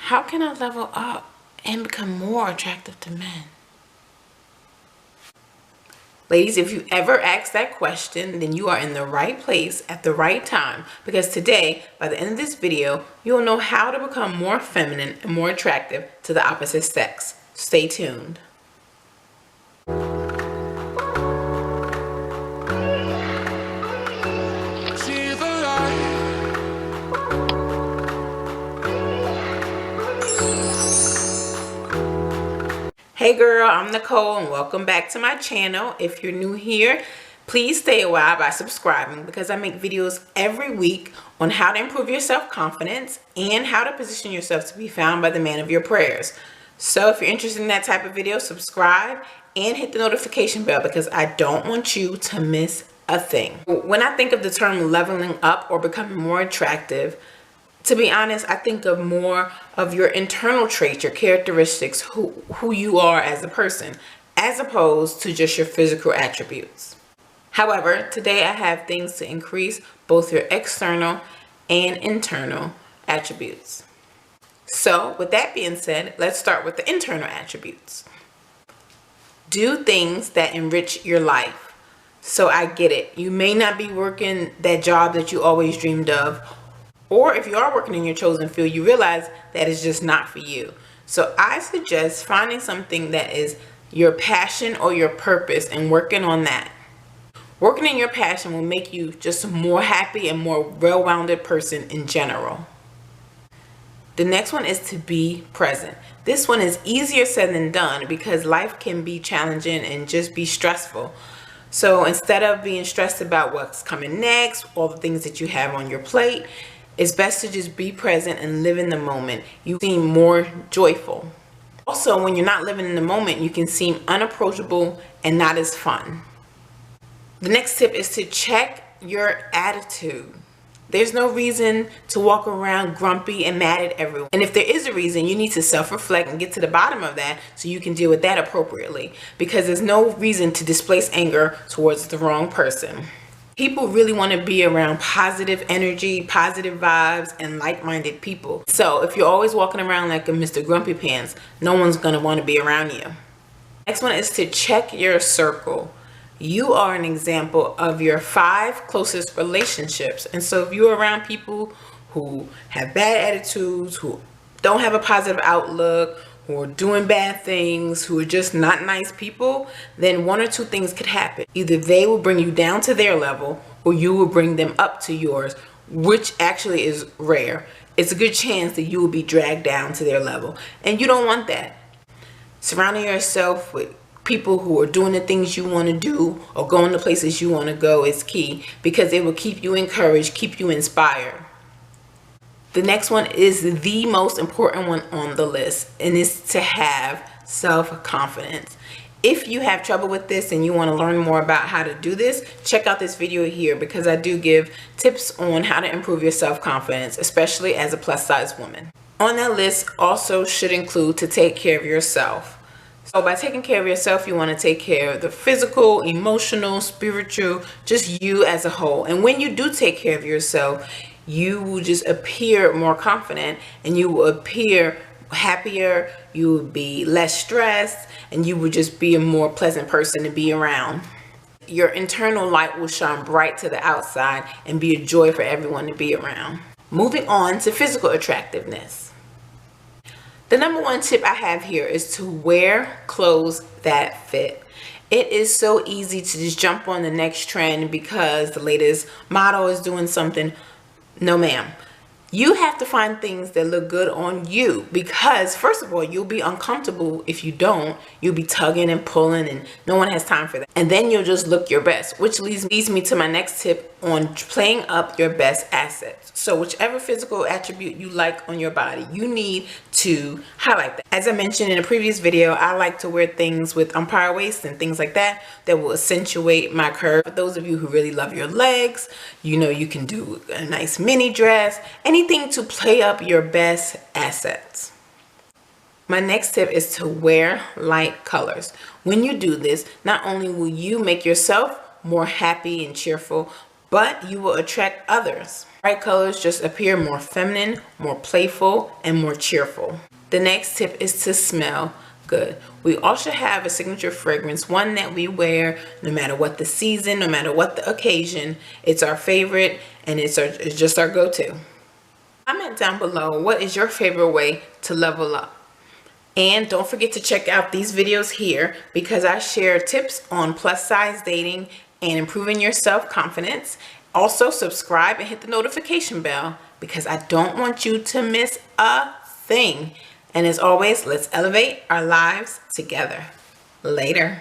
How can I level up and become more attractive to men? Ladies, if you ever ask that question, then you are in the right place at the right time, because today, by the end of this video, you'll know how to become more feminine and more attractive to the opposite sex. Stay tuned. Hey girl, I'm Nicole and welcome back to my channel. If you're new here, please stay a while by subscribing, because I make videos every week on how to improve your self-confidence and how to position yourself to be found by the man of your prayers. So if you're interested in that type of video, subscribe and hit the notification bell, because I don't want you to miss a thing. When I think of the term leveling up or becoming more attractive, to be honest, I think of more of your internal traits, your characteristics, who you are as a person, as opposed to just your physical attributes. However, today I have things to increase both your external and internal attributes. So with that being said, let's start with the internal attributes. Do things that enrich your life. So I get it. You may not be working that job that you always dreamed of, or if you are working in your chosen field, you realize that it's just not for you. So I suggest finding something that is your passion or your purpose and working on that. Working in your passion will make you just a more happy and more well-rounded person in general. The next one is to be present. This one is easier said than done, because life can be challenging and just be stressful. So instead of being stressed about what's coming next, all the things that you have on your plate, it's best to just be present and live in the moment. You seem more joyful. Also, when you're not living in the moment, you can seem unapproachable and not as fun. The next tip is to check your attitude. There's no reason to walk around grumpy and mad at everyone. And if there is a reason, you need to self-reflect and get to the bottom of that so you can deal with that appropriately, because there's no reason to displace anger towards the wrong person. People really want to be around positive energy, positive vibes, and like-minded people. So if you're always walking around like a Mr. Grumpy Pants, no one's going to want to be around you. Next one is to check your circle. You are an example of your 5 closest relationships. And so if you're around people who have bad attitudes, who don't have a positive outlook, who are doing bad things, who are just not nice people, then one or two things could happen. Either they will bring you down to their level, or you will bring them up to yours, which actually is rare. It's a good chance that you will be dragged down to their level, and you don't want that. Surrounding yourself with people who are doing the things you want to do or going to places you want to go is key, because it will keep you encouraged, keep you inspired. The next one is the most important one on the list, and is to have self-confidence. If you have trouble with this and you want to learn more about how to do this, check out this video here, because I do give tips on how to improve your self-confidence, especially as a plus-size woman. On that list also should include to take care of yourself. So by taking care of yourself, you want to take care of the physical, emotional, spiritual, just you as a whole. And when you do take care of yourself, you will just appear more confident, and you will appear happier, you will be less stressed, and you will just be a more pleasant person to be around. Your internal light will shine bright to the outside and be a joy for everyone to be around. Moving on to physical attractiveness. The number one tip I have here is to wear clothes that fit. It is so easy to just jump on the next trend because the latest model is doing something. No, ma'am. You have to find things that look good on you, because first of all, you'll be uncomfortable if you don't. You'll be tugging and pulling, and no one has time for that. And then you'll just look your best, which leads me to my next tip on playing up your best assets. So whichever physical attribute you like on your body, you need to highlight that. As I mentioned in a previous video, I like to wear things with umpire waist and things like that that will accentuate my curve. For those of you who really love your legs, you know, you can do a nice mini dress, anything to play up your best assets. My next tip is to wear light colors. When you do this, not only will you make yourself more happy and cheerful, but you will attract others. Bright colors just appear more feminine, more playful, and more cheerful. The next tip is to smell good. We all should have a signature fragrance, one that we wear no matter what the season, no matter what the occasion. It's our favorite and it's just our go-to. Comment down below, what is your favorite way to level up? And don't forget to check out these videos here because I share tips on plus size dating and improving your self-confidence. Also subscribe and hit the notification bell because I don't want you to miss a thing. And as always, let's elevate our lives together. Later.